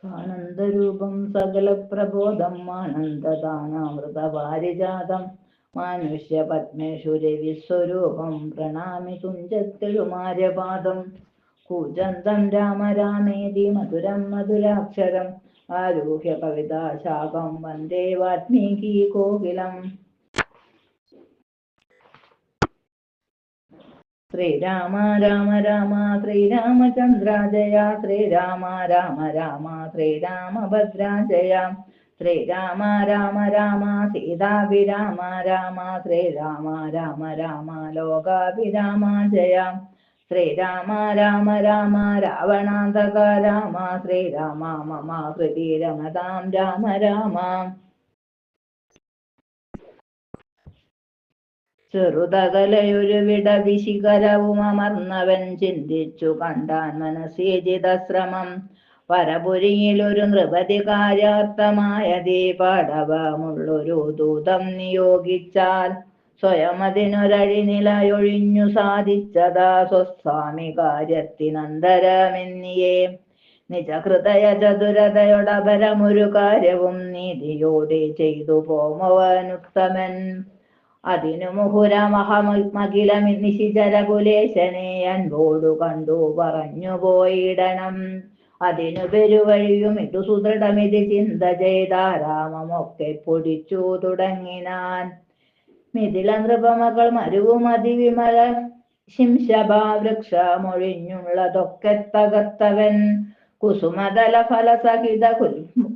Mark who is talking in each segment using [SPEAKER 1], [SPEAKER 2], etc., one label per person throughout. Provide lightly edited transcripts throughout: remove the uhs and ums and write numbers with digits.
[SPEAKER 1] ആനന്ദരൂപം സകല പ്രബോധം ആനന്ദദാനാമൃത പാരിജാതം മാനുഷ്യ പത്മേഷു രവിസ്വരൂപം പ്രണാമി തുഞ്ചത്തെഴുമാര്യപാദം കൂജന്തം രാമ രാമേതി മധുരം മധുരാക്ഷരം ആരുഹ്യ കവിതാശാഖം വന്ദേ വാൽമീകി കോകിലം. ശ്രീരാമ രാമ രാമ ശ്രീരാമചന്ദ്ര ജയ ശ്രീരാമ രാമ രാമ ശ്രീരാമഭദ്രാജയ ശ്രീരാമ രാമ രാമ സീതാഭിരാമ രാമ ശ്രീരാമ രാമ രാമ ലോകാഭിരാമ ജയ ശ്രീരാമ രാമ രാമ രാവണാന്തക രാമ ശ്രീരാമ മമ ഹൃദി രമതാം രാമ രാമ. ചെറുതകലയൊരു വിടവിശിഖരവും അമർന്നവൻ ചിന്തിച്ചു കണ്ടാൻ മനസ്സേജിതശ്രമം പരപുരിയിലൊരു നൃപതി കാര്യാർത്ഥമായതേ പാടവമുള്ളൊരു ദൂതം നിയോഗിച്ചാൽ സ്വയം അതിനൊരഴിനിലയൊഴിഞ്ഞു സാധിച്ചതാ സ്വസ്വാമി കാര്യത്തിനന്തരമെന്നിയേ നിജഹൃദയ ചതുരതയൊടപരമൊരു കാര്യവും നീതിയോടെ ചെയ്തു പോമവനുത്തമൻ അതിനു മുഹുര മഹമകില നിശിചരകുലേശനെ അൻപോടു കണ്ടു പറഞ്ഞു പോയിടണം അതിനു പെരുവഴിയും ഇതു സുദൃഢമിതി ചിന്ത ചെയ്താരാമമൊക്കെ പൊടിച്ചു തുടങ്ങിനാൻ മിഥില നൃപമകൾ മരുവും അതിവിമല ശിംശഭാവൃക്ഷമൊഴിഞ്ഞുള്ളതൊക്കെ തകർത്തവൻ കുസുമതല ഫലസഹിത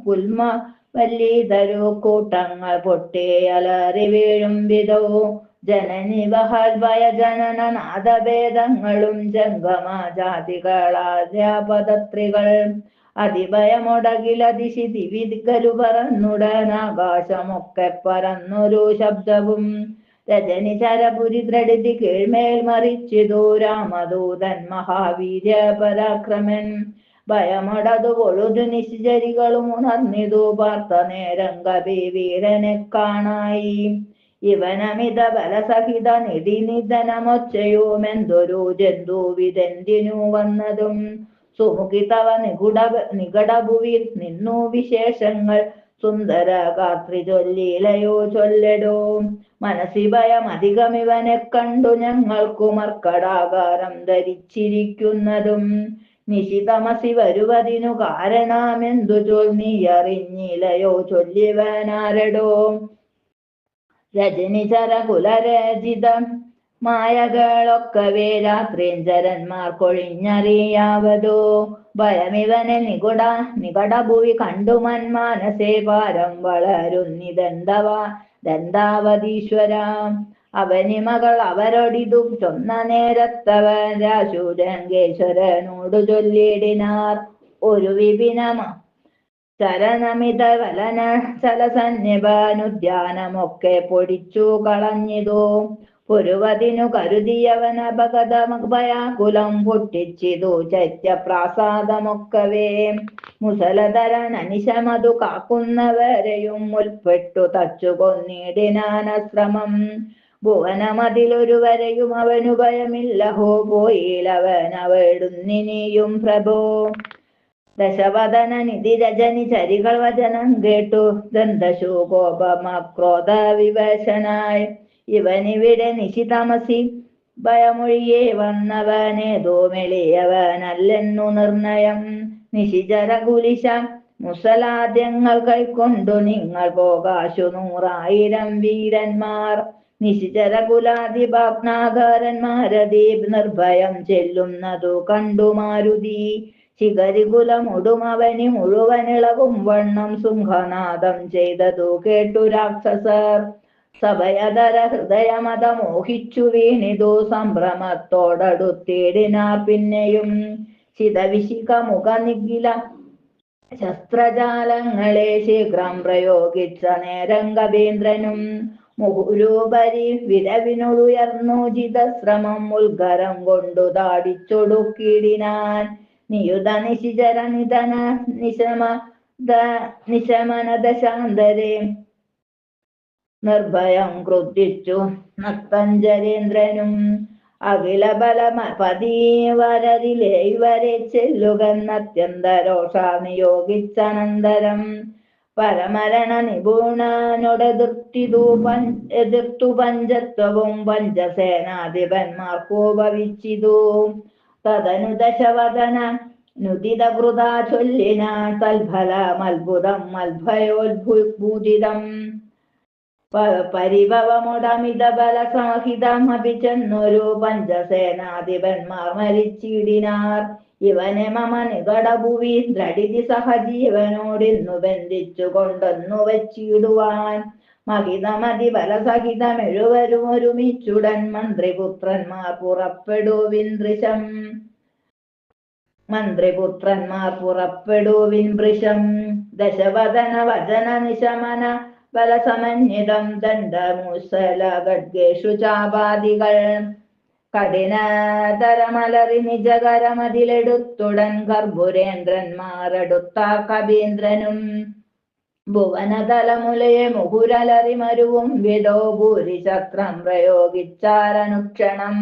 [SPEAKER 1] കുൽമ വല്ലീതരു കൂട്ടങ്ങൾ പൊട്ടിയലറി വീഴും വിധോ ജനനി വഹൽഭയ ജനന നാദഭേദങ്ങളും ജംഗമ ജാതികളാദ്യാപദത്രികൾ അതിഭയമൊടകിലതിശി ദിവിദിക്കലു പറന്നുടനാകാശമൊക്കെ പരന്നൊരു ശബ്ദവും രജനി ചരപുരി ദ്രടിതി കീഴ്മേൽ മറിച്ചിതു രാമദൂതൻ മഹാവീര്യ പരാക്രമൻ ഭയമടതു പൊഴുതു നിശ്ചരികളും ഉണർന്നിതു പാർത്ത നേരം കവി വീരനെ കാണായി ഇവനമിത ബലസഹിത നിധിനിധനമൊച്ചയുമെന്തൊരു ജന്തുവിതെന്തിനു വന്നതും സുമുഖിതവ നികടഭുവിൽ നിന്നു വിശേഷങ്ങൾ സുന്ദര ഗാത്രി ചൊല്ലിലയോ ചൊല്ലടോ മനസ്സി ഭയം അധികമിവനെ കണ്ടു ഞങ്ങൾക്കു മർക്കടാകാരം ധരിച്ചിരിക്കുന്നതും നിശിതമസി വരുവതിനു കാരണമെന്തു ചൊല്ലിയറിഞ്ഞിലയോ ചൊല്ലിവനാരടോ രജനിചര കുലരചിത മായകളൊക്കവേ രാത്രീഞ്ചരന്മാർ കൊഴിഞ്ഞറിയാവതോ ഭയമിവനെ നികടഭുവി കണ്ടു മന്മാനസേ ഭാരം വളരുന്നിതെന്താവതീശ്വര അവനിമകൾ അവരൊടിതു ചൊന്ന നേരത്തവൻ രാശുരംഗേശ്വരനോടു ചൊല്ലിടിനാർ ഒരു വിപിനമ ചരനമിത വലന ചലസന്നിഭാനുദ്യാനമൊക്കെ പൊടിച്ചു കളഞ്ഞിതോ പൊരുവതിനു കരുതിയവൻ അപകടമഭയാകുലം പൊട്ടിച്ചിതു ചൈത്യപ്രാസാദമൊക്കവേ മുസലധരൻ അനിശമതു കാക്കുന്നവരെയും മുൽപ്പെട്ടു തച്ചു കൊന്നിടിനാനശ്രമം ഭുവനമതിലൊരുവരെയും അവനു ഭയമില്ലഹോ പോയിലവനവിടുന്നിനിയും പ്രഭോ ദശവദന നിധി രജനി ചരികൾ വചനം കേട്ടു ദന്തശു കോപമക്രോധ വിവശനായി ഇവനിവിടെ നിശിതമസി ഭയമൊഴിയേ വന്നവനേതോ മെളിയവനല്ലെന്നു നിർണയം നിശിചരകുലിശ മുസലാദ്യങ്ങൾ കൈക്കൊണ്ടു നിങ്ങൾ പോകാശു 100,000 വീരന്മാർ നിശിചരകുലാധിപാഗ്നാകാരന്മാരദീപ് നിർഭയം ചെല്ലുന്നതു കണ്ടു മാരുതി ശിഖരികുലമൊടുമവനി മുഴുവനിളകും വണ്ണം സിംഹനാദം ചെയ്തതു കേട്ടു രാക്ഷസർ സഭയതര ഹൃദയമത മോഹിച്ചു വീണിതു സംഭ്രമത്തോടടുത്തിടിനാർ പിന്നെയും ശിതവിശിഖ മുഖനിഖില ശസ്ത്രജാലങ്ങളെ ശീഘ്രം പ്രയോഗിച്ച നേരം കവീന്ദ്രനും മുഹുരൂപരി വിരവിനുയർന്നു ജിതശ്രമം ഉത്കരം കൊണ്ടു താടിച്ചൊടുക്കിടിനാൻ നിയുത നിശിചര നിധന നിശമനദശാന്തരെ നിർഭയം ക്രുദ്ധിച്ചു നക്തഞ്ചരേന്ദ്രനും അഖില ബലമ പതീവരതിലെ ഇവരെ ചെല്ലുകന്നത്യന്ത രോഷ നിയോഗിച്ചനന്തരം പരമരണ നിപുണനോടെതിർത്തു പഞ്ചത്വവും പഞ്ചസേനാധിപന്മാർക്കോപവിച്ചിതു. തദനു ദശവദന നുദിതകൃതാ ചൊല്ലിനാൻ തൽഫലമത്ഭുതം മത്ഭയോദ്ഭൂതിതം പരിഭവമുടമിത ബലസമഹിതമപി ചെന്നൊരു പഞ്ചസേനാധിപന്മാർ മരിച്ചിടിനാർ. ഇവനെ മമ നികടഭുവി ദ്രടിതി സഹജീവനോടിന്നു ബന്ധിച്ചു കൊണ്ടൊന്നു വച്ചിടുവാൻ മഹിതമതി ബലസഹിതമെഴുവരും ഒരുമിച്ചുടൻ മന്ത്രിപുത്രന്മാർ പുറപ്പെടുവിൻ വൃഷം. ദശവദന വചന നിശമന ബലസമന്വിതം ദണ്ഡമുസല ഖഡ്ഗേഷു ചാപാദികൾ കഠിനതരമലറി നിജകരമതിലെടുത്തുടൻ കർപ്പുരേന്ദ്രന്മാരെടുത്ത കവീന്ദ്രനും ഭുവനതലമുലയെ മുഹുരലറി മരുവും വിധോ ഭൂരിചക്രം പ്രയോഗിച്ചാരനുക്ഷണം.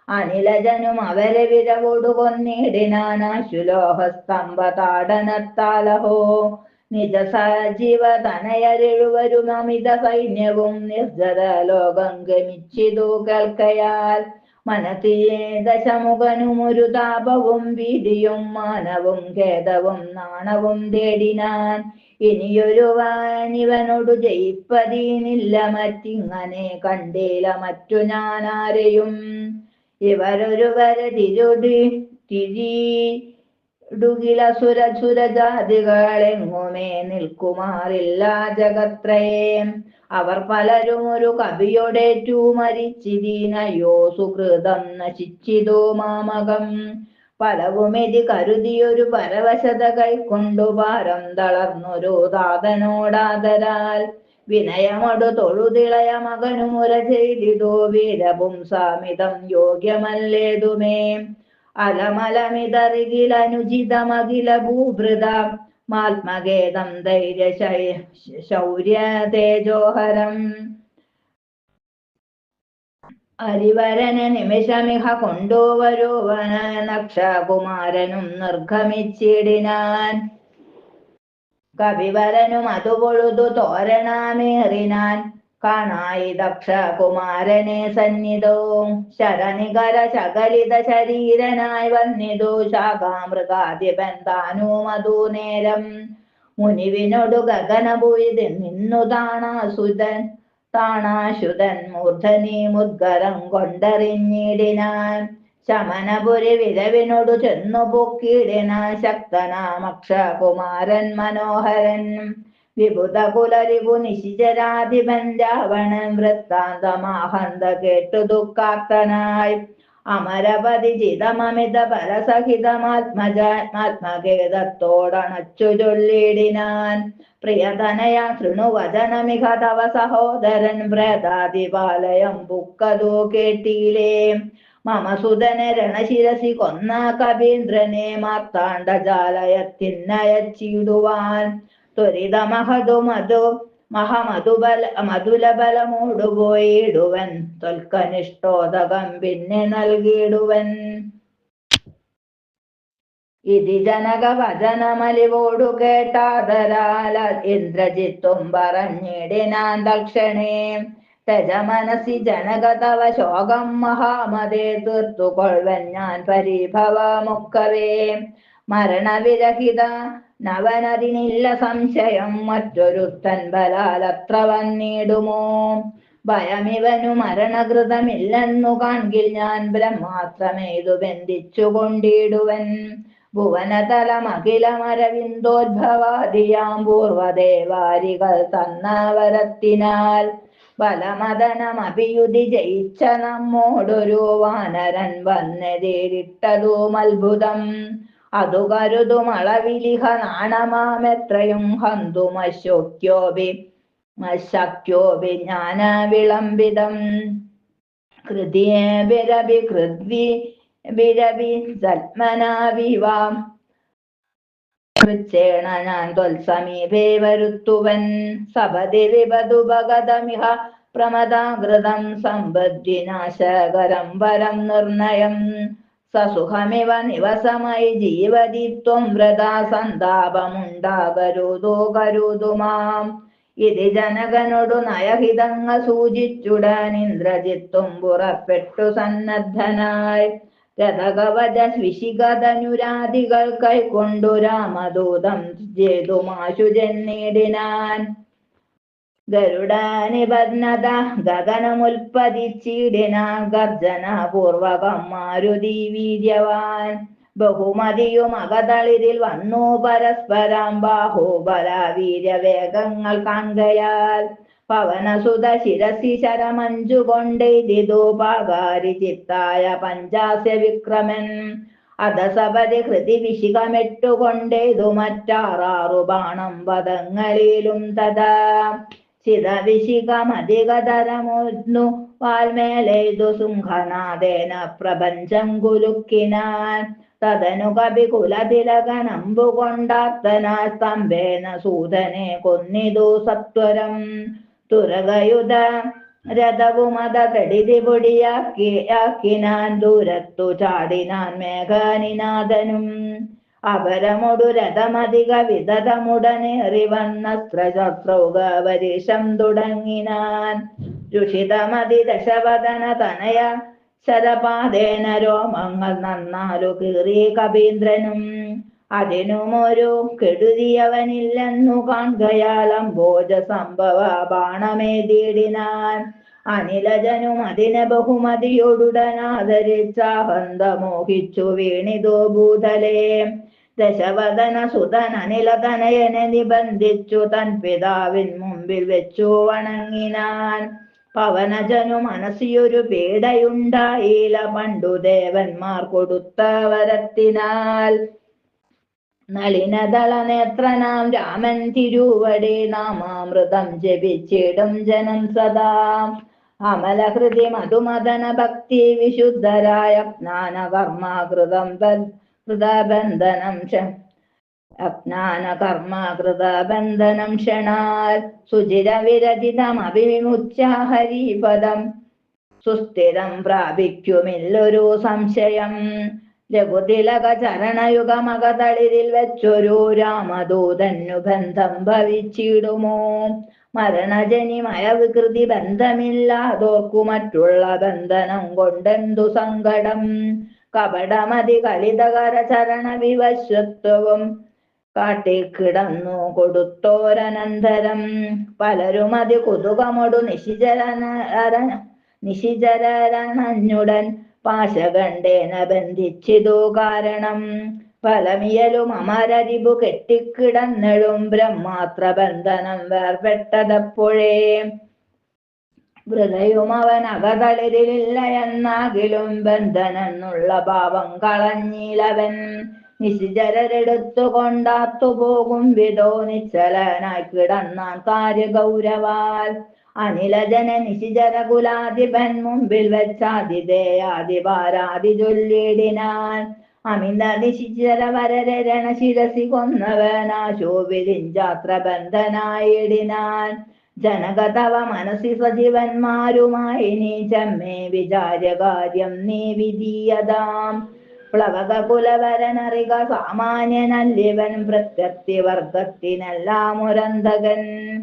[SPEAKER 1] അനിലജനും അവരെ വിരവോടു കൊന്നിടിനാശുലോഹസ്തംഭ താടനത്താലഹോ നിജ സജീവതനയരെഴുവരും അമിത സൈന്യവും നിർജ്ജര ലോകം ഗമിച്ചിതു കേൾക്കയാൽ മനത്തീ ദശമുഖനും ഒരു താപവും ഭീതിയും മാനവും ഖേദവും നാണവും തേടിനാൻ. ഇനിയൊരുവനിവനോടു ജയിപ്പതീനില്ല മറ്റിങ്ങനെ കണ്ടില്ല മറ്റു ഞാനാരെയും. ഇവരൊരുവരെ തിരിടുകില സുരജാതികളെങ്ങുമേ നിൽക്കുമാറില്ല ജഗത്രയേ. അവർ പലരും ഒരു കവിയോടേറ്റു മരിച്ചിതീനയോ സുഹൃതം നശിച്ചിതോ മാമകം. പലവുമെതി കരുതിയൊരു പരവശത കൈക്കൊണ്ടു ഭാരം തളർന്നൊരു താതനോടാദരാൽ വിനയമൊടു തൊഴുതിളയ മകനുമുര ചെയ്തിതോ വീരപുംസാമിതം യോഗ്യമല്ലേതുമേ. അലമലമിതറികിലനുചിതമഖില ഭൂഭൃത മാത്മഖേദം ധൈര്യ ശൗര്യ തേജോഹരം. അരിവരനെ നിമിഷമിഹ കൊണ്ടുവരുവന നക്ഷകുമാരനും നിർഗമിച്ചിടിനാൻ. കവിവരനും അതുപൊഴുതു തോരണമേറിനാൻ കാണായി ദക്ഷകുമാരനെ സന്നിധവും. ശരനികര ശകലിത ശരീരനായി വന്നിതു ശാഖാമൃഗാധിപൻ താനും അതു നേരം. മുനിവിനോടു ഗഗനഭൂയിത് നിന്നു താണാശുതൻ മൂർധനി മുദ്ഗരം കൊണ്ടറിഞ്ഞിടിനാൻ. ശമനപുരി വിരവിനോടു ചെന്നു പൊക്കിടിനാൻ ശക്തനാമക്ഷകുമാരൻ മനോഹരൻ. വിഭുതകുലരിപു നിശിചരാധിപൻ രാവണൻ വൃത്താന്തമാഹന്ത കേട്ടു ദുഃഖാക്തനായി. അമരപതി ജിതമമിത ബലസഹിതമാത്മഖേദത്തോടണച്ചു ചൊല്ലിടിനാൻ. പ്രിയതനയ ശൃണുവചനമിഹ തവ സഹോദരൻ പ്രേതാതിപാലയം പുക്കതു കേട്ടിലേ. മമ സുതനെ രണശിരസി കൊന്ന കവീന്ദ്രനെ മാർത്താണ്ഡജാലയത്തിനയച്ചിടുവാൻ മധുലബലമോടുപോയിടുവൻ തൊൽക്കനിഷ്ടോദകം പിന്നെ നൽകിയിടുവൻ. ഇതി ജനക വചനമലിവോടു കേട്ടാദരാല ഇന്ദ്രജിത്തും പറഞ്ഞിടിനാൻ തൽക്ഷണേ. തജമനസി ജനക തവ ശോകം മഹാമതേ തീർത്തുകൊള്ളുവൻ ഞാൻ പരിഭവമൊക്കവേ. മരണവിരഹിത നവനതിനില്ല സംശയം മറ്റൊരുത്തൻ ബലാലത്ര വന്നിടുമോ. ഭയമിവനു മരണകൃതമില്ലെന്നു കാൺകിൽ ഞാൻ ബ്രഹ്മാസ്ത്രമേതു ബന്ധിച്ചു കൊണ്ടിടുവൻ. ഭുവനതലമഖിലമരവിന്ദോദ്ഭവാദിയാം പൂർവദേവാരികൾ തന്ന വരത്തിനാൽ ബലമദനമഭിയുധി ജയിച്ച നമ്മോടൊരു വാനരൻ വന്നെതിരിട്ടതും അത്ഭുതം. അതു കരുതുമളവിലിഹ നാണമാമെത്രയും ഹന്തുമശക്യോപി ജ്ഞാന വിളംബിതം. കൃതിരവി സൽമനാവിവാം കൃച്ഛേണ ഞാൻ ത്വൽസമീപേ വരുത്തുവൻ. സപതി വിപതുപഗതമിഹ പ്രമദാകൃതം സമ്പദ്വിനാശകരം വരം നിർണയം സസുഖമിവ നിവസമായി ജീവതി ത്വം വ്രതാ സന്താപമുണ്ടാകരുതോ കരുതുമാം ഇത് ജനകനോടു നയഹിതങ്ങൾ സൂചിച്ചുടൻ ഇന്ദ്രജിത്തും പുറപ്പെട്ടു സന്നദ്ധനായി രഥകവച വിശിഖധനുരാദികൾ കൈക്കൊണ്ടു രാമദൂതം ജേതുമാശു ചെന്നിടിനാൻ ഗരുഡാനിബദ്ധത ഗഗനമുൽപ്പതിച്ചിടിനാൻ ഗർജന പൂർവകം മാരുതി വീര്യവാൻ ബഹുമതിയും അകതളിരിൽ വന്നു പരസ്പരം ബാഹുബല വീര്യവേഗങ്ങൾ കാൺകയാൽ പവനസുത ശിരസി ശരമഞ്ചു കൊണ്ടെയ്തിതു പാകാരി ചിത്തായ പഞ്ചാസ്യ വിക്രമൻ അധസപതി ഹൃതി വിശിഖമെട്ടുകൊണ്ടേതു മറ്റാറാറു ബാണം പദങ്ങളിലും തഥാ ചിതവിശിഖമധികതരമൊന്നു വാൽമേലെയ്തു സിംഹനാദേന പ്രപഞ്ചം കുലുക്കിനാൻ തദനു കവികുലതിലകനമ്പു കൊണ്ടാത്തനാ സ്തംഭേന സൂതനെ കൊന്നിതു സത്വരം തുരകയുധ രഥവുമത കടിതി പൊടിയാക്കിനാൻ ദൂരത്തു ചാടിനാൻ മേഘനിനാഥനും അപരമൊടു രഥമധിക വിദതമുടനേറി വന്നസ്ത്രശസ്ത്രൗകവരിഷം തുടങ്ങിനാൻ രുഷിതമതി ദശവദന തനയ ശരപാദേന രോമങ്ങൾ നന്നാലു കീറി കപീന്ദ്രനും അതിനുമൊരു കെടുതിയവനില്ലെന്നു കാൺകയാൽ അംബോജ സംഭവ ബാണമേതിടിനാൻ അനിലജനും അതിനെ ബഹുമതിയോടുടനാദരിച്ചാഹന്ത മോഹിച്ചു വീണിതോ ഭൂതലേ ദശവദന സുതൻ അനിലതനയനെ നിബന്ധിച്ചു തൻ പിതാവിൻ മുമ്പിൽ വെച്ചു വണങ്ങിനാൻ പവനജനു മനസ്സിയൊരു പീഡയുണ്ടായില്ല പണ്ടു ദേവന്മാർ കൊടുത്ത വരത്തിനാൽ നളിനദള നേത്രനാം രാമൻ തിരുവടി നാമാമൃതം ജപിച്ചിടും ജനം സദാ അമലഹൃതി മധുമദന ഭക്തി വിശുദ്ധരായ ജ്ഞാനകർമാകൃതം കൃതബന്ധനം അജ്ഞാനകർമാകൃതബന്ധനം ക്ഷണാൽ സുചിരവിരചിതമഭിമുച്യ ഹരിപദം സുസ്ഥിരം പ്രാപിക്കുമില്ലൊരു സംശയം രഘുതിലക ചരണയുഗമകതളിരിൽ വെച്ചൊരു രാമദൂതന്നു ബന്ധം ഭവിച്ചിടുമോ മരണജനിമയ വികൃതി ബന്ധമില്ലാതോർക്കു മറ്റുള്ള ബന്ധനം കൊണ്ടെന്തു സങ്കടം കപടമതി കളിതകര ചരണ വിവശ്വത്വവും കാട്ടിക്കിടന്നു കൊടുത്തോരനന്തരം പലരും അതി കുതുകമൊടു നിശിചരണഞ്ഞുടൻ പാശകണ്ഠേന ബന്ധിച്ചിതു കാരണം ഫലമിയലും അമരരിപു കെട്ടിക്കിടന്നിടും ബ്രഹ്മാത്ര ബന്ധനം വേർപെട്ടതപ്പോഴേ വൃതയും അവൻ അകതളിരില്ല എന്നാകിലും ബന്ധനെന്നുള്ള ഭാവം കളഞ്ഞിലവൻ നിശിചരരെടുത്തു കൊണ്ടാത്തു പോകും വിധോ നിശ്ചലനായി കിടന്നാൻ കാര്യഗൗരവാൽ അനിലജന നിശിചര കുലാധിപൻ മുമ്പിൽ വെച്ചാതിഥേയാദിപാരാതി ചൊല്ലിടിനാൻ അമിത നിശിചര വരരണ ശിരസി കൊന്നവനാശോ വിരിഞ്ചാത്ര ബന്ധനായിടിനാൻ ജനകതവ മനസ്സി സജീവന്മാരുമായി നീ ചമ്മേ വിചാര്യകാര്യം നീ വിധീയതാം പ്ലവക കുലവരനറിക സാമാന്യനല്ലിവൻ പ്രത്യക്തി വർഗത്തിനെല്ലാം മുരന്തകൻ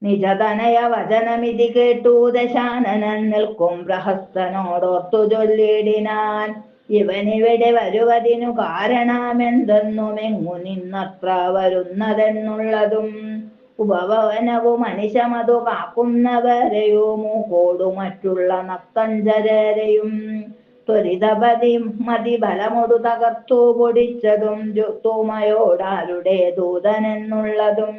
[SPEAKER 1] നിജതനയ വചനമിതി കേട്ടു ദശാനനൻ നിൽക്കും പ്രഹസ്തനോടോർത്തു ചൊല്ലിടിനാൻ ഇവനിവിടെ വരുവതിനു കാരണമെന്തെന്നുമെങ്ങു നിന്നത്ര വരുന്നതെന്നുള്ളതും ഉപവനവും മനുഷ്യമതു കാക്കുന്നവരെയോ മൂക്കോടു മറ്റുള്ള നക്തഞ്ചരരെയും ത്വരിതപതി മതിബലമൊടു തകർത്തു പൊടിച്ചതും തുമയോടാരുടെ ദൂതനെന്നുള്ളതും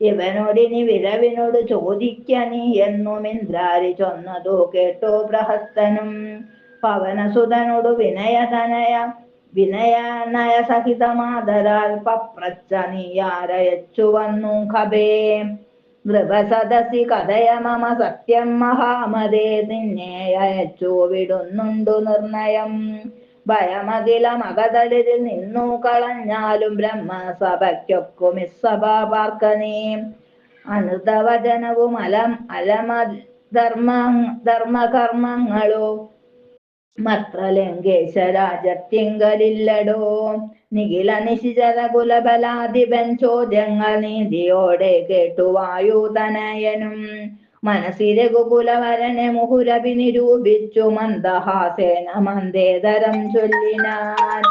[SPEAKER 1] ഇവനോടിനി വിരവിനോട് ചോദിക്ക നീ എന്നും ഇന്ദ്രാരി ചൊന്നതു കേട്ടോ പ്രഹസ്തനും പവനസുതനോടു വിനയനയ സഹിതമാതരാൽ പപ്രച്ച നീയാരയച്ചു വന്നു ഖബേ നൃപസദസി കഥയ മമ സത്യം മഹാമതേ നിന്നെ അയച്ചു വിടുന്നുണ്ടു നിർണയം ഭയമകില മകതളിരിൽ നിന്നു കളഞ്ഞാലും ബ്രഹ്മസഭയ്ക്കൊക്കുമിസ്സഭ പാർക്കനീ അനൃതവചനവും ധർമ്മകർമ്മങ്ങളോ മത്ര ലങ്കേശ രാജത്തിങ്കലില്ലടോ. നിഖില നിശിചര കുലബലാധിപൻ ചോദ്യങ്ങൾ നീതിയോടെ കേട്ടു വായുതനയനും. മനസ്സിലെ കുകുലവരനെ മുഹുരഭി നിരൂപിച്ചു മന്ദഹാസേന മന്ദേതരം ചൊല്ലിനാൻ.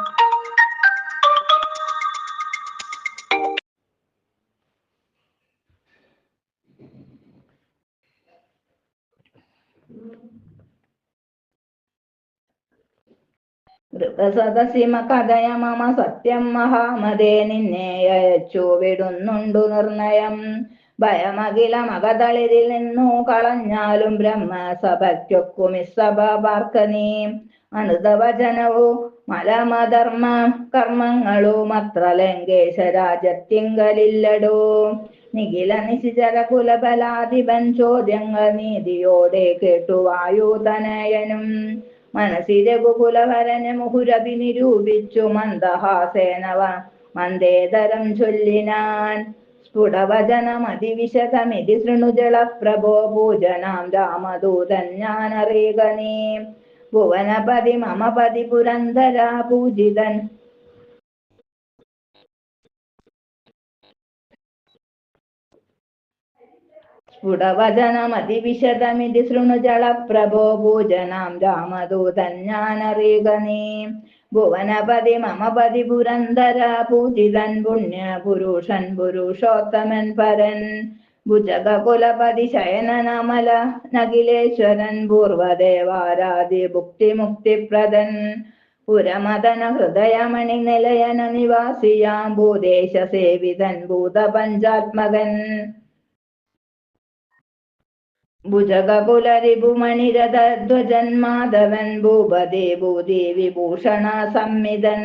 [SPEAKER 1] സദസിമ കഥയ മമ സത്യം മഹാമതേ, നിന്നെ അയച്ചു വിടുന്നുണ്ടു നിർണയം. ഭയമകില മകതളിരിൽ നിന്നു കളഞ്ഞാലും ബ്രഹ്മസഭയ്ക്കൊക്കുമിസഭ പാർക്കനീ. അനൃതവചനവോ മലമധർമ്മ കർമ്മങ്ങളും അത്ര ലങ്കേശ രാജത്തിങ്കലില്ലടോ. നിഖില നിശിചര കുലബലാധിപൻ ചോദ്യങ്ങൾ നീതിയോടെ കേട്ടു വായുതനയനും. മനസ്സിലെ കുകുലവരനെ മുഹുരഭി നിരൂപിച്ചു മന്ദഹാസേനവ മന്ദേതരം ചൊല്ലിനാൻ. സ്ഫുടവചനമതിവിശദമിതി ശൃണുജള പ്രഭോ, പൂജനാം രാമദൂതൻ ഞാനറിയുക നീ. ഭുവനപതി മമ പതി പുരന്തര പൂജിതൻ സ്ഫുടവചനമതിവിശദമിതി ശൃണുജള പ്രഭോ, പൂജനാം രാമദൂതൻ ഞാനറിയുക നീ. ഭുവനപതി മമ പതി പുരന്തര പൂജിതൻ പുണ്യപുരുഷൻ പുരുഷോത്തമൻ പരൻ. ഭുജഗ കുലപതി ശയനനമല നഖിലേശ്വരൻ പൂർവദേവാരാധി ഭുക്തിമുക്തിപ്രദൻ. പുരമദന ഹൃദയമണി നിലയന നിവാസിയാം ഭൂദേശ സേവിതൻ ഭൂതപഞ്ചാത്മകൻ. ഭുജഗകുലരിപുമണിരഥധ്വജൻ മാധവൻ ഭൂപതി ഭൂതി വിഭൂഷണ സംമിതൻ.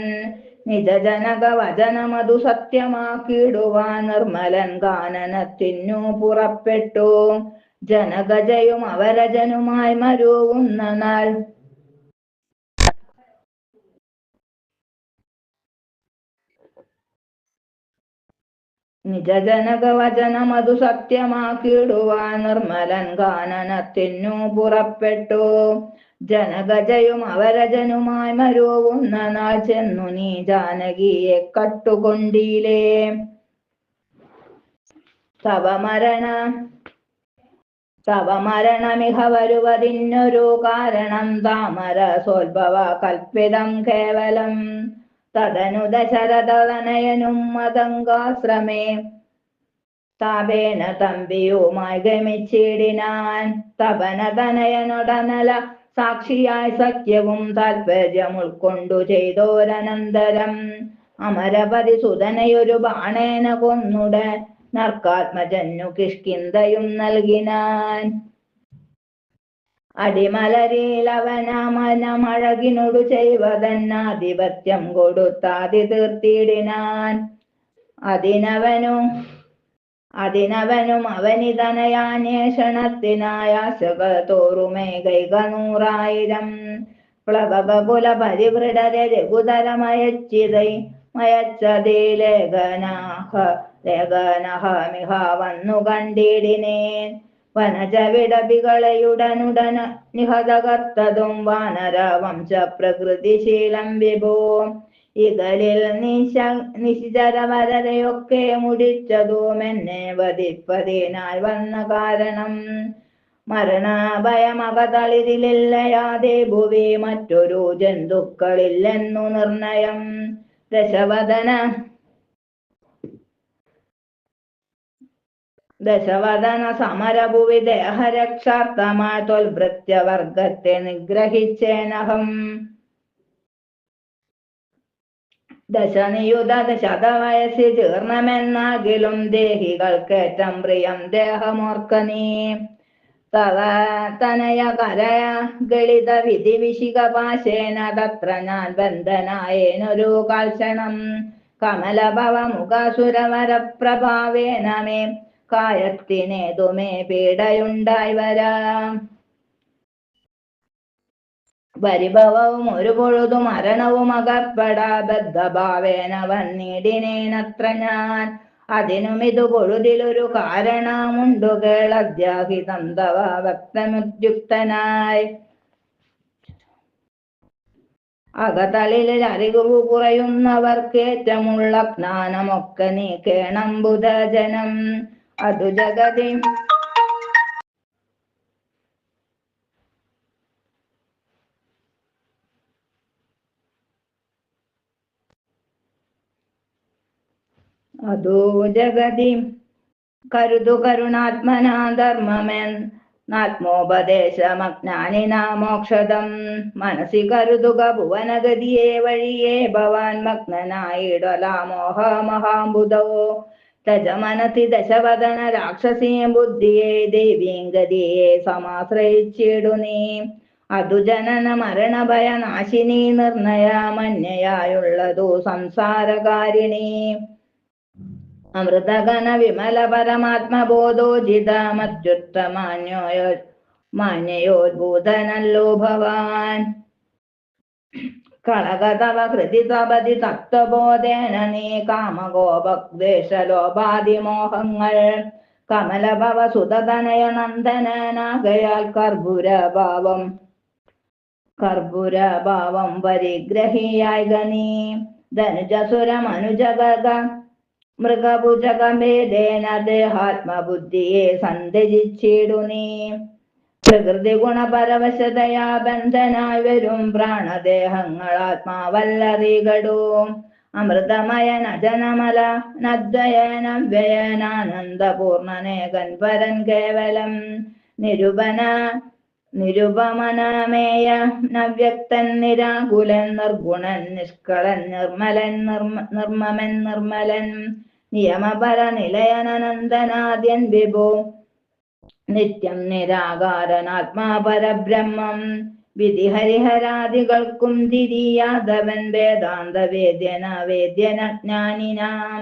[SPEAKER 1] നിജജനക വചനമതു സത്യമാക്കിടുവാൻ നിർമ്മലൻ കാനനത്തിനു പുറപ്പെട്ടു. ജനകജയും അവരജനുമായി മരുവുന്ന നാൾ നിജജനകവചനമതു സത്യമാക്കിടുവാൻ നിർമ്മലൻ കാനനത്തിനു പുറപ്പെട്ടു. ജനകജയും അവരജനുമായി മരുവുന്ന നാൾ ചെന്നു നീ ജാനകിയെ കട്ടുകൊണ്ടീലേ. തവ മരണമിഹ വരുവതിന്നൊരു കാരണം താമര സോത്ഭവ കൽപ്പിതം കേവലം. തദനു ദശരഥതനയനും മതങ്കാശ്രമേ താപേന തമ്പിയുമായി ഗമിച്ചിടിനാൻ. തപനതനയനൊടനല സാക്ഷിയായി സഖ്യവും താൽപര്യം ഉൾക്കൊണ്ടു ചെയ്തോരനന്തരം. അമരപതി സുതനയൊരു ബാണേന കൊന്നുട നർക്കാത്മജന്നു കിഷ്കിന്ധയും നൽകിനാൻ. അടിമലരിലവനമനമഴകിനോടു ചെയ്വതന്നാധിപത്യം കൊടുത്താതി തീർത്തിടിനാൻ. അതിനവനും അവനിതനയാന്വേഷണത്തിനായാശകൾ തോറുമേ കൈകനൂറായിരം. പ്ലവക കുല പരിവൃഢരെ രഘുതരമയച്ചിതൈ മയച്ചതേ ലേഖനഹമിഹ വന്നു കണ്ടിടിനേൻ. വനജ വിടപികളയുടനുടന നിഹതകർത്തതും വാനര വംശ പ്രകൃതിശീലം വിഭോ. ഇകളിൽ നിശിചരവരരെയൊക്കെ മുടിച്ചതും എന്നെ വധിപ്പതിനായി വന്ന കാരണം. മരണഭയമകതളിരിലില്ലയാതെ ഭുവി മറ്റൊരു ജന്തുക്കളില്ലെന്നു നിർണയം. ദശവദന സമരഭുവി ദേഹരക്ഷാർത്ഥമായി ത്വൽഭൃത്യവർഗത്തെ നിഗ്രഹിച്ചേനഹം. ദശനിയുത ശതവയസ്സി ജീർണമെന്നാകിലും ദേഹികൾക്കേറ്റം പ്രിയം ദേഹമോർക്കനീ. തവ തനയ കരയ ഗളിത വിധി വിശികപാശേന തത്ര ഞാൻ ബന്ധനായേനൊരു കാൽക്ഷണം. കമലഭവ മുഖസുരവരപ്രഭാവേന മേ കായത്തിനേതുമേ പീഡയുണ്ടായി വരാം. പരിഭവവും ഒരു പൊഴുതു മരണവും അകപ്പെടാ ബദ്ധഭാവേന വന്നിടിനേനത്ര ഞാൻ. അതിനും ഇതു പൊഴുതിലൊരു കാരണമുണ്ടു കേളദ്യാഹിതം തവ ഭക്തമുദ്യുക്തനായി. അകതളിലിൽ അറിവ് കുറയുന്നവർക്കേറ്റമുള്ള ജ്ഞാനമൊക്കെ നീ കേണം ബുധജനം. അതു ജഗതി കരുതു കരുണാത്മനാ ധർമ്മമെന്നാത്മോപദേശമജ്ഞാനിനാ മോക്ഷദം. മനസ്സി കരുതുക ഭുവനഗതിയെ വഴിയെ ഭവാൻ മഗ്നനായിടലാമോഹമഹാംബുധോ. തജമനസി ദശവദന രാക്ഷസീം ബുദ്ധിയെ ദേവീം ഗതിയെ സമാശ്രയിച്ചിടു നീ. അതു ജനന മരണ ഭയനാശിനി നിർണയമന്യയായുള്ളതു സംസാരകാരിണി. അമൃതഗന വിമല പരമാത്മബോധോജിതമത്യുത്തമാന്യോദ്ഭൂതനല്ലോ ഭവാൻ. കളകതവ ഹൃദി തപതി തത്വബോധേന നീ കാമകോപദ്വേഷലോപാദിമോഹങ്ങൾ. കമലഭവ സുതനയ നന്ദനാകയാൽ കർപ്പുരഭാവം പരിഗ്രഹിയായി ഗണീ. ധനുജസുരമനുജഗ മൃഗഭുജകഭേദേന ദേഹാത്മബുദ്ധിയെ സന്ത്യജിച്ചിടു നീ. പ്രകൃതി ഗുണപരവശതയാ ബന്ധനായി വരും പ്രാണദേഹങ്ങൾ ആത്മാവല്ലറികടൂ. അമൃതമയനജനമല നദ്വയനവ്യയനാനന്ദപൂർണനേകൻ പരൻ കേവലം. നിരുപമനമേയ നവ്യക്തൻ നിരാകുലൻ നിർഗുണൻ നിഷ്കളൻ നിർമ്മലൻ നിർമ്മലൻ. നിയമപര നിലയനനന്ദനാദ്യൻ വിഭോ നിത്യം നിരാകാരനാത്മാപരബ്രഹ്മം. വിധി ഹരിഹരാദികൾക്കും തിരിയാതവൻ വേദാന്ത വേദ്യനജ്ഞാനിനാം.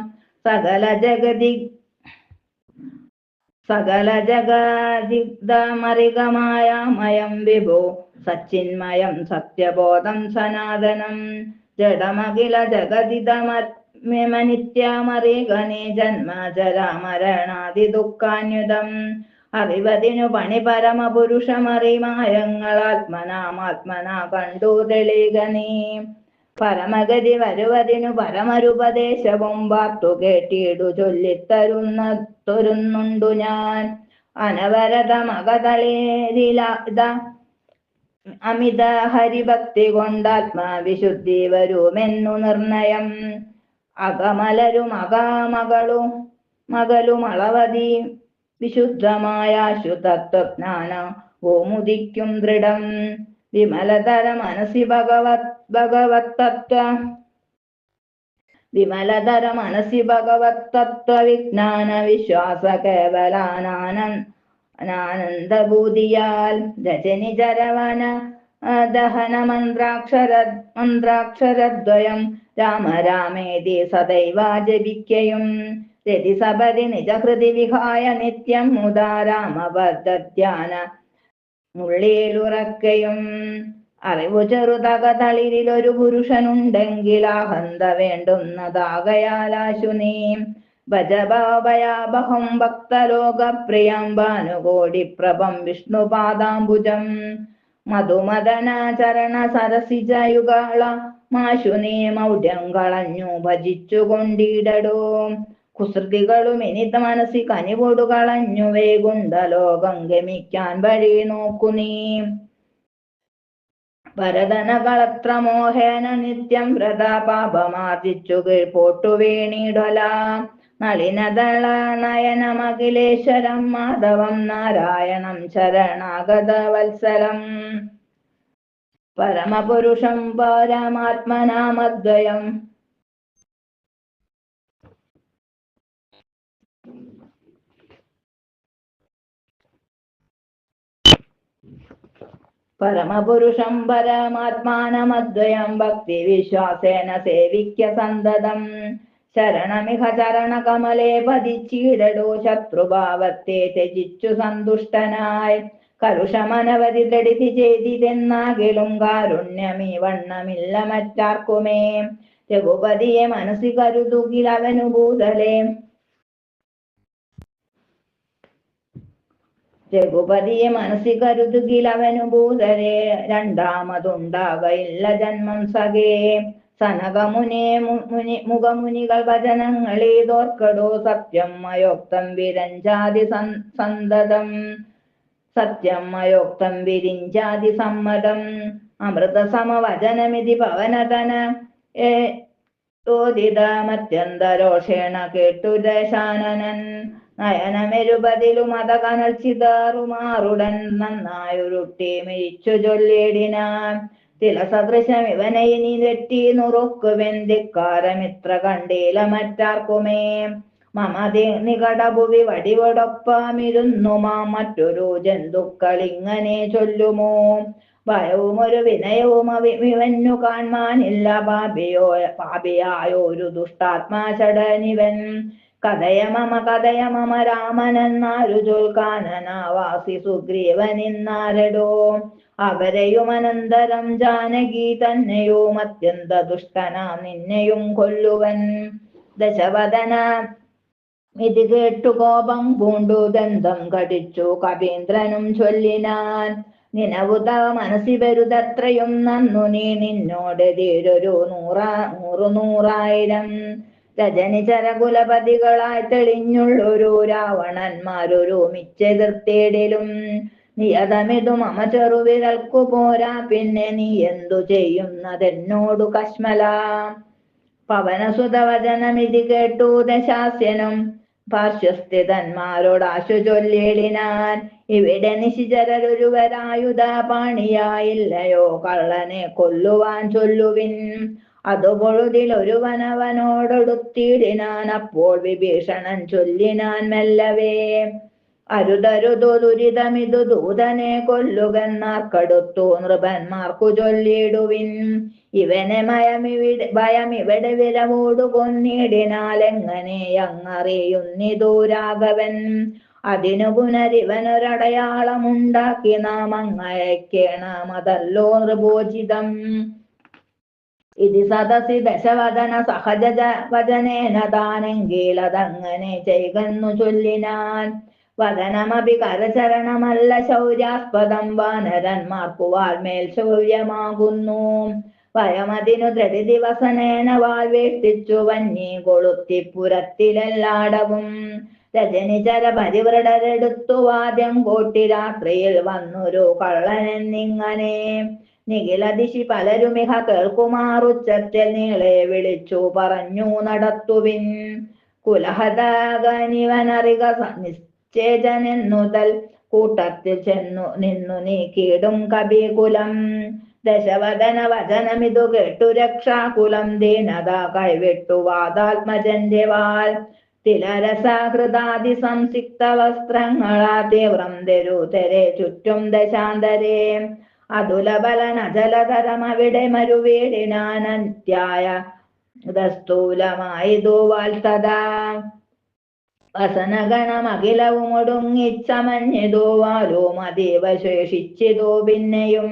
[SPEAKER 1] സകല ജഗദിഗ്ധമറികമായ മയം വിഭോ സച്ചിന്മയം സത്യബോധം സനാതനം. ജഡമഖില ജഗദിതമനിത്യമറികനേ ജന്മജരാമരണാദി ദുഃഖാന്യുതം. അറിവതിനു പണി പരമപുരുഷമറിമായങ്ങൾ ആത്മനാ കണ്ടു തെളികനീ. പരമഗതി വരുവതിനു പരമരുപദേശവും വാർത്തു കേട്ടിടു ചൊല്ലിത്തരുന്നുണ്ടു ഞാൻ. അനവരതമകതളിരില അമിത ഹരിഭക്തി കൊണ്ടാത്മവിശുദ്ധി വരുമെന്നു നിർണയം. മകളുമളവതി വിശുദ്ധമായ ശുതത്വജ്ഞാന ഓമുദിക്കും ദൃഢം. വിമലതര മനസി ഭഗവത്തത്വ വിജ്ഞാന വിശ്വാസ കേവലാനന്ദഭൂതിയാൽ. രജനി ജരവന ദഹന മന്ത്രാക്ഷരദ്വയം രാമേതി സദൈവ ജപിക്കയും. രതിസപതി നിജഹൃതി വിഹായ നിത്യം മുദാ രാമബദ്ധധ്യാന മുള്ളിയിലുറക്കയും. അറിവു ചെറുതകതളിരിലൊരു പുരുഷനുണ്ടെങ്കിൽ ആഹന്ത വേണ്ടുന്നതാകയാലാശു നീ. ഭജഭയാബഹം ഭക്തലോകപ്രിയം ഭാനുകോടി പ്രഭം വിഷ്ണുപാദാംബുജം. മധുമദനാചരണ സരസിജയുഗള മാശു നീ മൗഢ്യം കളഞ്ഞു ഭജിച്ചു കൊണ്ടിടടോ. കുസൃതികളും ഇനിത മനസ്സി കനിവൊടു കളഞ്ഞു വൈകുണ്ഠലോകം ഗമിക്കാൻ വഴി നോക്കു നീ. ഭരതനകളത്ര മോഹേന നിത്യം വ്രതപാപമാർജിച്ചു കീഴ്പോട്ടു വീണിടല. നളിനദള നയനമഖിലേശ്വരം മാധവം നാരായണം ശരണാഗത വത്സലം. പരമപുരുഷം പരമാത്മനാമദ്വയം പരമാത്മാനമദ്വയം ഭക്തി വിശ്വാസേന സേവിക്ക സന്തതം. ശരണമിഹ ചരണകമലേ പതിച്ചിടടോ ശത്രുഭാവത്തെ ത്യജിച്ചു സന്തുഷ്ടനായി. കലുഷമനവധി ദൃഢിതി ചെയ്തിതെന്നാകിലും കാരുണ്യമീ വണ്ണമില്ല മറ്റാർക്കുമേ. രഘുപതിയെ മനസ്സി കരുതുകിൽ അവനു ഭൂതലേ രഘുപതിയെ മനസ്സിൽ കരുതുകിൽ അവനു ഭൂതരെ രണ്ടാമതുണ്ടാകയില്ല ജന്മം സഖേ. സനകമുനെ മുഖമുനികൾ വചനങ്ങളേതോർക്കടോ സത്യം മയോക്തം വിരഞ്ചാതി സന്തതം. സത്യം മയോക്തം വിരിഞ്ചാതി സമ്മതം. അമൃതസമവചനമിതി പവനതന ോദിതമത്യന്തരോഷേണ കേട്ടു ദശാനനൻ. നയനമെരുപതിലും മത കനൽ ചിതറുമാറുടൻ നന്നായൊരുട്ടി മിഴിച്ചു ചൊല്ലിടിനാൻ. തിലസദൃശം ഇവനെ ഇനി തെറ്റി നുറുക്കുവെൻ ധിക്കാരമിത്ര കണ്ടീല മറ്റാർക്കുമേ. മമതി നികടഭുവി വടിവടൊപ്പമിരുന്നു മറ്റൊരു ജന്തുക്കളിങ്ങനെ ചൊല്ലുമോ. ഭയവും ഒരു വിനയവും ഇവന്നു കാൺമാനില്ല പാപിയായൊരു ദുഷ്ടാത്മാചടനിവൻ. കഥയമമ രാമനെന്നാരു ചൊൽക്കാനനാവാസി സുഗ്രീവനിന്നാരടോ. അവരെയും അനന്തരം ജാനകി തന്നെയും അത്യന്ത ദുഷ്ടനാം നിന്നെയും കൊല്ലുവൻ. ദശവദന ഇത് കേട്ടു കോപം പൂണ്ടു ദന്തം കടിച്ചു കപീന്ദ്രനും ചൊല്ലിനാൻ. നിനവുത മനസ്സി വരുതത്രയും നന്നു നീ നിന്നോട് തീരൊരു നൂറായിരം. രജനിചരകുലപതികളായി തെളിഞ്ഞുള്ളൊരു രാവണന്മാരൊരു മിച്ചെതിർത്തേടിലും. നിയതമിതു മമ ചെറുവിരൽക്കു പോരാ പിന്നെ നീ എന്തു ചെയ്യുന്നതെന്നോടു കശ്മല. പവനസുതവചനമിതി കേട്ടു ദശാസ്യനും പാർശ്വസ്ഥിതന്മാരോടാശു ചൊല്ലിടിനാൻ. ഇവിടെ നിശിചരൊരുവരായുധ പാണിയായില്ലയോ കള്ളനെ കൊല്ലുവാൻ ചൊല്ലുവിൻ. അതു പൊഴുതിലൊരുവനവനോടൊടുത്തിടിനാൻ. അപ്പോൾ വിഭീഷണൻ ചൊല്ലിനാൻ മെല്ലവേ. അരുതരുതു ദുരിതമിതു ദൂതനെ കൊല്ലുകെന്നാർക്കടുത്തു നൃപന്മാർക്കു ചൊല്ലിടുവിൻ. ഇവനെ ഭയമിവിടെ വിരവോടു കൊന്നിടിനാലെങ്ങനെ അങ്ങറിയുന്നിതു രാഘവൻ. അതിനു പുനരിവനൊരടയാളമുണ്ടാക്കി നാം അങ്ങയക്കേണമതല്ലോ നൃപോചിതം. ഇതി സദസി ദശവദന സഹജ വചനേന താനെങ്കിലതങ്ങനെ ചെയ്കന്നു ചൊല്ലിനാൻ. വദനമപി കരചരണമല്ല ശൗര്യാസ്പദം. വാനരന്മാർക്കു വാൽമേൽ ശൗര്യമാകുന്നു. ഭയമതിനു ധൃതി ദിവസനേന വാൽ വേഷ്ടിച്ചു വന്നി കൊളുത്തി പുരത്തിലെല്ലാടവും. രജനിചര പരിവൃഢരെടുത്തു വാദ്യം കോട്ടി രാത്രിയിൽ വന്നൊരു കള്ളനെന്നിങ്ങനെ. നിഖില ദിശി പലരുമിഹ കേൾക്കുമാറുച്ചത്തിൽ നീളെ വിളിച്ചു പറഞ്ഞു നടത്തുവിൻ. കുലഹതകനിവനറിക നിശ്ചേജനെന്നുതൽ കൂട്ടത്തിൽ ചെന്നു നിന്നു നീക്കിയിടും കപികുലം. ദശവദന വചനമിതു കേട്ടു രക്ഷാകുലം ദീനത കൈവിട്ടു വാദാത്മജന്റെ വാൽ. തിലരസഹൃദാതി സംസിക്ത വസ്ത്രങ്ങളാ തീവ്രം തെരുതെരെ ചുറ്റും ദശാന്തരേ. അതുലബലനജലധരമവിടെ മരുവീടിനാനത്യായ സ്ഥൂലമായതു വാൽത്തതാ. വസനഗണമഖിലവും ഒടുങ്ങിച്ചമഞ്ഞിതു വാലും അതീവ ശേഷിച്ചിതു പിന്നെയും.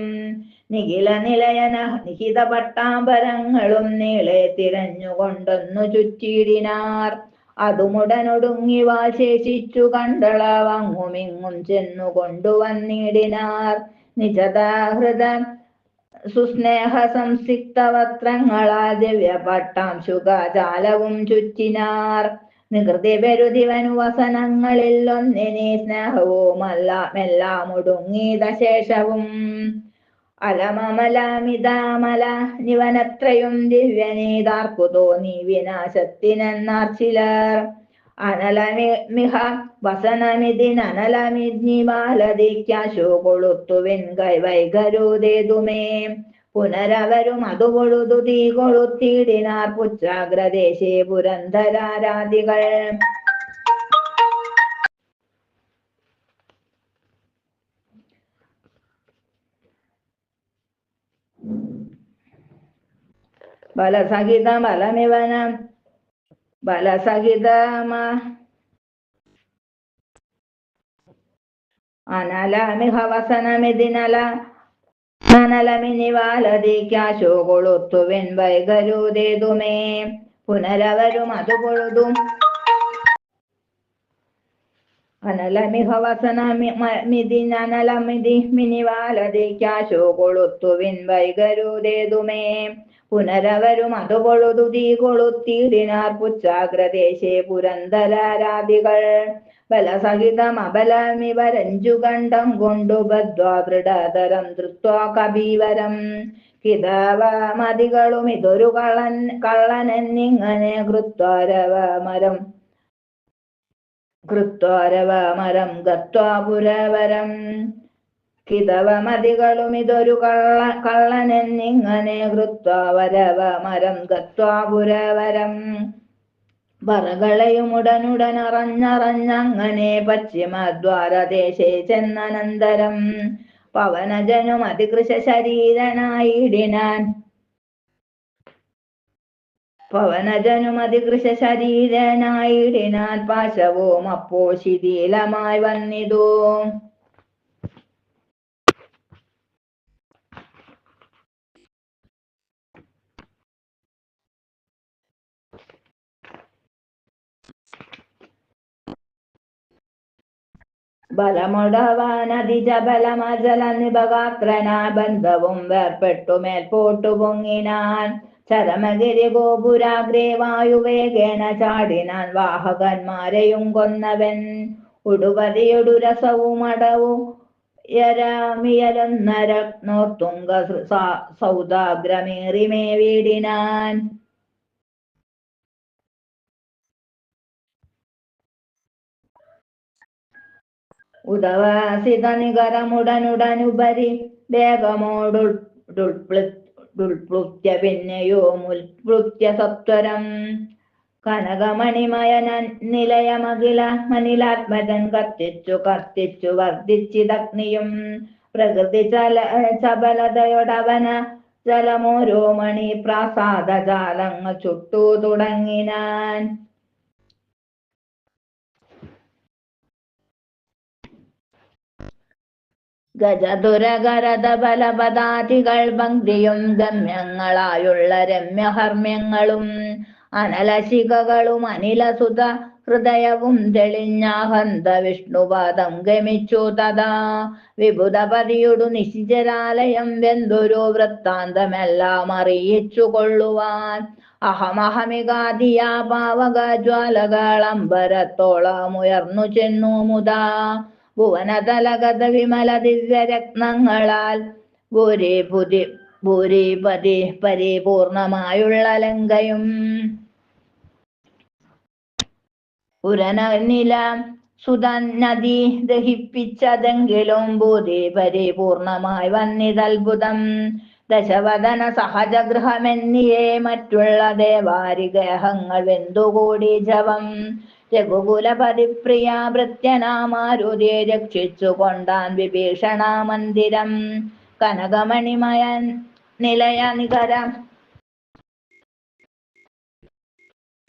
[SPEAKER 1] നിഖില നിലയന നിഹിത പട്ടാംബരങ്ങളും നീളെ തിരഞ്ഞുകൊണ്ടൊന്നു ചുറ്റിയിടിനാർ. അതുമുടനൊടുങ്ങി വാൽ ശേഷിച്ചു കണ്ടളവങ്ങുമിങ്ങും ചെന്നു കൊണ്ടുവന്നിടിനാർ. നിജതാഹൃത സുസ്നേഹ സംസിക്ത വസ്ത്രങ്ങളാ ദിവ്യപട്ടാം ശുഖജാലവും ചുറ്റിനാർ. നികൃതി പെരുതിവനു വസനങ്ങളിൽ ഒന്നിനെ സ്നേഹവുമെല്ലാം ഒടുങ്ങിത ശേഷവും. അലമമലമിതാമല നിവനത്രയും ദിവ്യനീതാർക്കു തോന്നി വിനാശത്തിനെന്നാർ ചിലർ. അനലമിഹ വസനമിതിനലമിജ്ഞിവാലതിക്കാശു കൊളുത്തുവിൻ കൈവൈകരുതേതുമേ. പുനരവരും അതു പൊഴുതു തീ കൊളുത്തിടിനാർ പുച്ഛാഗ്രദേശേ പുരന്ധരാരാധികൾ. അനലമിഹ വസനമിതിനല നനലമിനിവാലതിക്കാശു കൊളുത്തുവിൻ വൈകരുതേതുമേ. പുനരവരും അതു പൊഴുതും അനലമിഹ വസനമിതി അനലമിതി മിനിവാലതിക്കാശു കൊളുത്തുവിൻ വൈകരുതേതുമേ പുനരവരും അത് കൊളുതു തീ കൊളുത്തിയിടിനാർ പുച്ഛാഗ്രദേശേ പുരന്തരാരാധികൾ ബലസഹിതം അബലമിവരഞ്ചു കണ്ഠം കൊണ്ടു ബദ്ധ്വാ ദൃഢതരം ധൃത്വാ കബീവരം കിതവമതികളും ഇതൊരു കള്ളനെന്നിങ്ങനെ കൃത്വാരവമരം ഗത്വാ പുരവരം കിതവമതികളും ഇതൊരു കള്ളനെന്നിങ്ങനെ കൃത്വാവരവമരം ഗത്വാ പുരവരം പറകളയുമുടനുടൻ അറിഞ്ഞങ്ങനെ പശ്ചിമദ്വാരദേശേ ചെന്നനന്തരം പവനജനും അതികൃശ ശരീരനായിടിനാൻ പാശവും അപ്പോ ശിഥിലമായി വന്നിതു ബലമുടവാനതിജബലമജല നിപഗാത്രനാ ബന്ധവും വേർപ്പെട്ടു മേൽപോട്ടു പൊങ്ങിനാൻ ചരമഗിരി ഗോപുരാഗ്രേ വായുവേഗേണ ചാടിനാൻ വാഹകന്മാരെയും കൊന്നവൻ ഉടുപതിയൊടു രസവും അടവു യരമിയലൊന്നരത്നോത്തുംഗ സൗദാഗ്രമേറിമേ വീടിനാൻ ഉദവാസിത നികരമുടനുടനുപരി വേഗമോടുൾപ്ലുത്യ പിന്നെയോ മുൽപ്ലുത്യ സത്വരം കനകമണിമയ നിലയമഖില മനിലാത്മജൻ കത്തിച്ചു വർദ്ധിച്ചിതഗ്നിയും പ്രകൃതി ചബലതയൊടവന ജലമോരോ മണി പ്രാസാദജാലങ്ങൾ ചുട്ടു തുടങ്ങിനാൻ ഗജതുരകരത ബലപദാതികൾ ഭംഗിയും ഗമ്യങ്ങളായുള്ള രമ്യഹർമ്മ്യങ്ങളും അനലശിഖകളും അനിലസുത ഹൃദയവും തെളിഞ്ഞാഹന്ത വിഷ്ണുപാദം ഗമിച്ചു തഥാ വിബുധപതിയുടു നിശിചരാലയം വെന്തൊരു വൃത്താന്തമെല്ലാം അറിയിച്ചു കൊള്ളുവാൻ അഹമഹമികാദിയാ പാവകജ്വാലകളമ്പരത്തോളമുയർന്നു ചെന്നു മുതാ ഭുവനതലഗത വിമല ദിവ്യരത്നങ്ങളാൽ ഭൂരിപതി പരിപൂർണമായുള്ള ലങ്കയും പുരനില സുതനദി ദഹിപ്പിച്ചതെങ്കിലും ഭൂതി പരിപൂർണമായി വന്നിതത്ഭുതം ദശവദന സഹജഗൃഹമെന്നിയേ മറ്റുള്ള ദേവാരിഗ്രഹങ്ങൾ വെന്തുകൂടി ജവം രഘുകുലപതിപ്രിയ ഭൃത്യനാമാരുതിയെ രക്ഷിച്ചു കൊണ്ടാൻ വിഭീഷണ മന്ദിരം കനകമണിമയ നിലയ നികര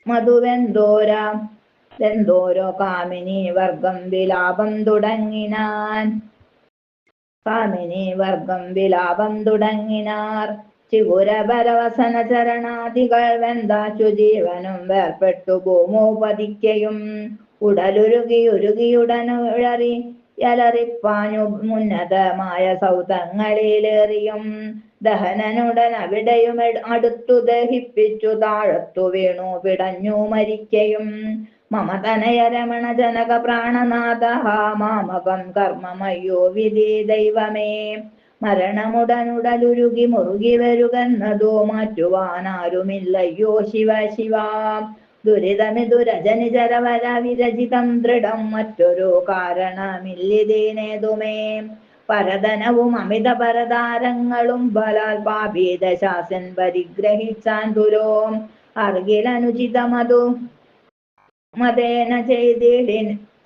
[SPEAKER 1] മധുവെന്തോരോ കാമിനി വർഗം വിലാപം തുടങ്ങിനാർ ചിഗുരപരവസന ചരണാദികൾ വെന്താച്ചു ജീവനും വേർപ്പെട്ടു ഭൂമോപതിക്കയും ഉടലുരുകിയുടനുഴറി യലറിപ്പാഞ്ഞു മുന്നതമായ സൗധങ്ങളിലേറിയും ദഹനനുടൻ അവിടെയും അടുത്തു ദഹിപ്പിച്ചു താഴത്തു വീണു പിടഞ്ഞു മരിക്കയും മമതനയ രമണ ജനക പ്രാണനാഥ മാമകം കർമ്മമയ്യോ വിധി ദൈവമേ മരണമുടനുടലുരുകി മുറുകി വരുകന്നതോ മാറ്റുവാനാരുമില്ലയ്യോ ശിവ ശിവ ദുരിതമിതു രജനിചരവര വിരചിതം ദൃഢം മറ്റൊരു കാരണമില്ലിതേനേതുമേ പരധനവും അമിത പരതാരങ്ങളും ബലാൽ പാപീതശാസൻ പരിഗ്രഹിച്ചാൻ ദുരോ അർഗിലനുചിതമതു മതേന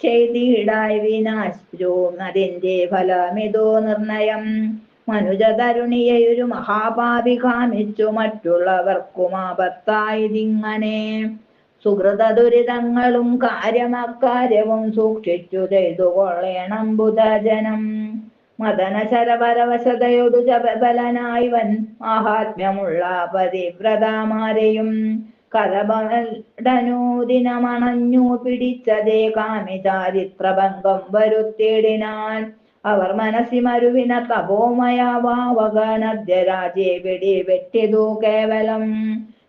[SPEAKER 1] ചെയ്തിടായി വിനാശവും അതിന്റെ ഫലമിതോ നിർണയം മനുജതരുണിയൊരു മഹാപാപി കാമിച്ചു മറ്റുള്ളവർക്കുമാപത്തായതിങ്ങനെ സുഹൃത ദുരിതങ്ങളും കാര്യമക്കാര്യവും സൂക്ഷിച്ചു ചെയ്തു കൊള്ളേണം ബുധജനം മദന ശരപരവശതയോടു ബലനായി വൻ മാഹാത്മ്യമുള്ള പതിവ്രതമാരെയും കഥപടനൂദിനമണഞ്ഞു പിടിച്ചതേ കാമി ചാരിത്രഭംഗം വരുത്തിയിടിനാൻ. അവർ മനസ്സിമരുവിന തപോമയ ഭാവകനദ്യരാജെ വെട്ടിതു കേവലം.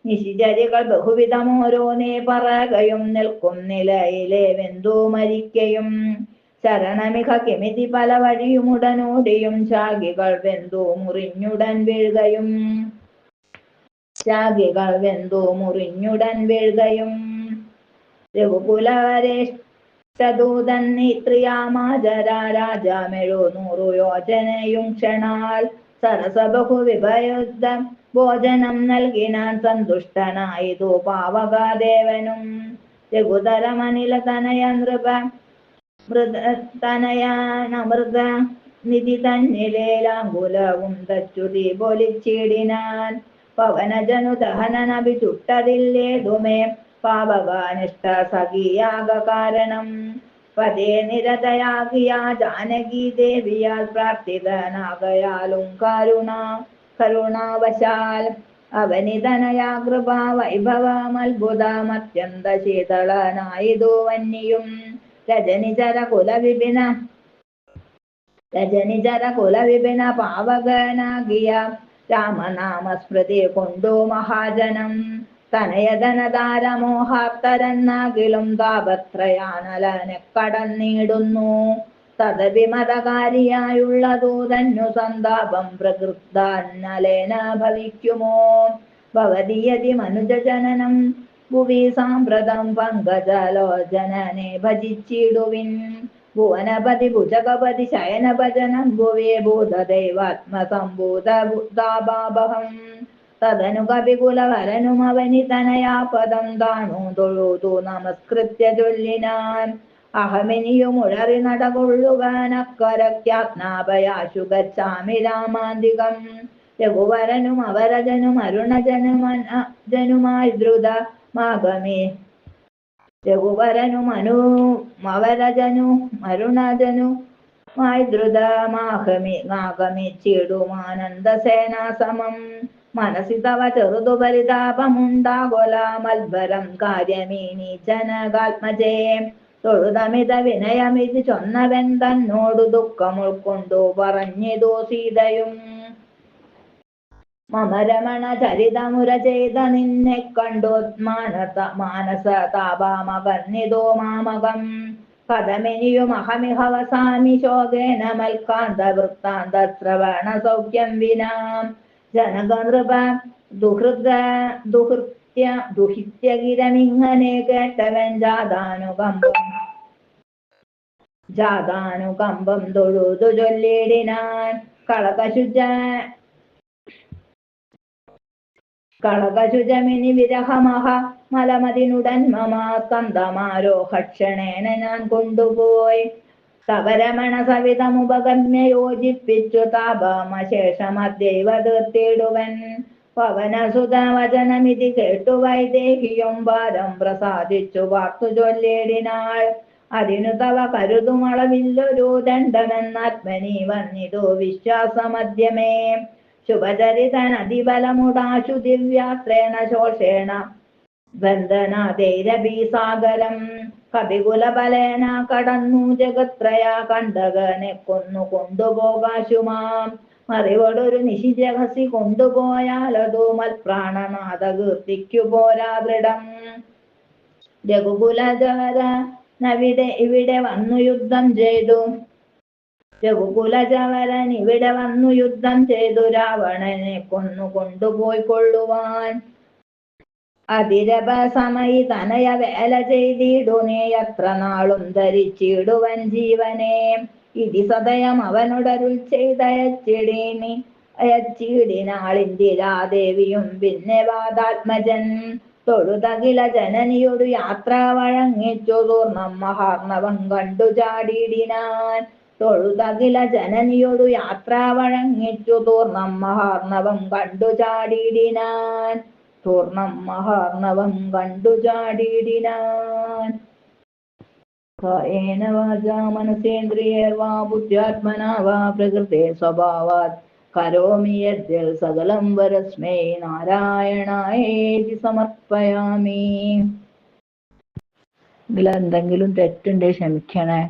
[SPEAKER 1] നിശിചരികൾ ബഹുവിധമോരോന്നേ പറകയും നിൽക്കും നിലയിലെ വെന്തു മരിക്കയും. ശരണമിക കിമിതി പല വഴിയുമുടനോടിയും ശാഖികൾ വെന്തു മുറിഞ്ഞുടൻ വീഴുകയും. രഘുകുലവരേഷ്ടദൂതൻ നീത്രിയാമാജര രാജാമെഴുന്നൂറു യോജനയും ക്ഷണാൽ സരസ ബഹുവിഭയുദ്ധ ഭോജനം നൽകിനാൻ സന്തുഷ്ടനായിതു പാവകാദേവനും. രഘുതരമനില തനയ നൃപ തനയാനമൃത നിധി തന്നിലേലാങ്കുലവും തച്ചുതി പൊലിച്ചിടിനാൻ. പവനജനു ദഹനനഭി ചുട്ടതില്ലേതുമേ പാവകാനിഷ്ട സഖിയാക കാരണം. പതേ നിരതയാകിയ ജാനകി ദേവിയാൽ പ്രാർത്ഥിതനാകയാലും കരുണാവശാൽ അവനിതനയാ കൃപാ വൈഭവമത്ഭുതമത്യന്ത ശീതളനായിതു വന്നിയും. രജനിചര കുലവിപിന പാവകനാകിയ രാമനാമസ്മൃതി കൊണ്ടു മഹാജനം. തനയധനധാരമോഹാപ്തരെന്നാകിലും താപത്രയാനലനെ കടന്നിടുന്നു. തദഭിമതകാരിയായുള്ളതു തന്നു സന്താപം പ്രകൃതാന്നലേന ഭവിക്കുമോ. ഭവതിയതി മനുജജനനം ഭുവി സാമ്പ്രതം പങ്കജലോചനനെ ഭജിച്ചിടുവിൻ. ഭുവനപതി ഭുജഗപതി ശയനഭജനം ഭുവേ ഭൂതദൈവാത്മസംഭൂതബുദ്ധാഭാവഹം. തദനു കപികുലവരനുമവനി തനയാപദം താണു തൊഴുതു നമസ്കൃത്യ ചൊല്ലിനാൻ. അഹമിനിയുമുഴറി നടകൊള്ളുവാനക്കരയ്ക്കാജ്ഞാപയാശു ഗച്ഛാമി രാമാന്തികം. രഘുവരനും അവരജനും അരുണജനുമായി ദ്രുതമാഗമേ. രഘുവരനുമരുണജനുമായി ദ്രുതമാഗമിച്ചിടുമാനന്ദസേനാസമം. മനസി തവ ചെറുതു പരിതാപമുണ്ടാകൊല മത്ഭരം കാര്യമീനി ജനകാത്മജേ. തൊഴുതമിത വിനയമിതി ചൊന്നവൻ തന്നോടു ദുഃഖം ഉൾക്കൊണ്ടു പറഞ്ഞിതു സീതയും. മമ രമണ ചരിതമുര ചെയ്ത നിന്നെ കണ്ടു മാനസ താപമകന്നിതോ മാമകം. കഥമിനിയും അഹമിഹവസാമി ശോകേന മൽക്കാന്ത വൃത്താന്ത ശ്രവണ സൗഖ്യം വിനാം. ജനകനൃപ ദുഹിത്യഗിരമിങ്ങനെ കേട്ടവൻ ജാതാനുകമ്പം തൊഴുതു ചൊല്ലിടിനാൻ. കളകശുചമിനി വിരഹമഹ മലമതിനുടൻ മമ സ്കന്ധമാരോഹക്ഷണേന ഞാൻ കൊണ്ടുപോയി. തവരമണ സവിതമുപഗമ്യ യോജിപ്പിച്ചു താപമശേഷമദ്യൈവ തീർത്തിടുവൻ. പവനസുത വചനമിതി കേട്ടു വൈദേഹിയും ഭാരം പ്രസാദിച്ചു വാർത്തു ചൊല്ലിടിനാൾ. അതിനു തവ കരുതുമളവില്ലൊരു ദണ്ഡമെന്നാത്മനി വന്നിതു വിശ്വാസമദ്യമേ. ശുഭചരിതനതിബലമുടാശു ദിവ്യാസ്ത്രേണ ശോഷേണ ബന്ധനാദൈരഭീസാഗരം. കപികുലബലേന കടന്നു ജഗത്രയ കണ്ടകനെ കൊന്നു കൊണ്ടുപോകാശുമാം. മറിവടൊരു നിശിജഹസി കൊണ്ടുപോയാലതു മൽപ്രാണനാഥ കീർത്തിക്കു പോരാ ദൃഢം. രഘുകുലജവരൻ ഇവിടെ വന്നു യുദ്ധം ചെയ്തു രാവണനെ കൊന്നു കൊണ്ടുപോയി കൊള്ളുവാൻ. അതിരഭസമയി തനയ വേല ചെയ്തിടുനേ എത്ര നാളും ധരിച്ചിടുവൻ ജീവനെ. ഇതി സദയം അവനോടരുൾ ചെയ്തയച്ചിടിനാളിന്ദിരാദേവിയും പിന്നെ വാദാത്മജൻ. തൊഴുതകില ജനനിയോടു യാത്ര വഴങ്ങിച്ചു തൂർണം മഹാർണവം കണ്ടു ചാടിയിടിനാൻ. തൊഴുതകില ജനനിയോടു യാത്ര വഴങ്ങിച്ചു തൂർണം മഹാർണവം കണ്ടു ചാടിയിടിനാൻ. കായേന വാചാ മനസേന്ദ്രിയൈർവാ ബുദ്ധ്യാത്മനാ വാ പ്രകൃതേ സ്വഭാവാത് കരോമി യദ്യത് സകലം വരസ്മൈ നാരായണായേതി സമർപ്പയാമി. ഇതിലെന്തെങ്കിലും തെറ്റുണ്ടെങ്കിൽ ക്ഷമിക്കണേ.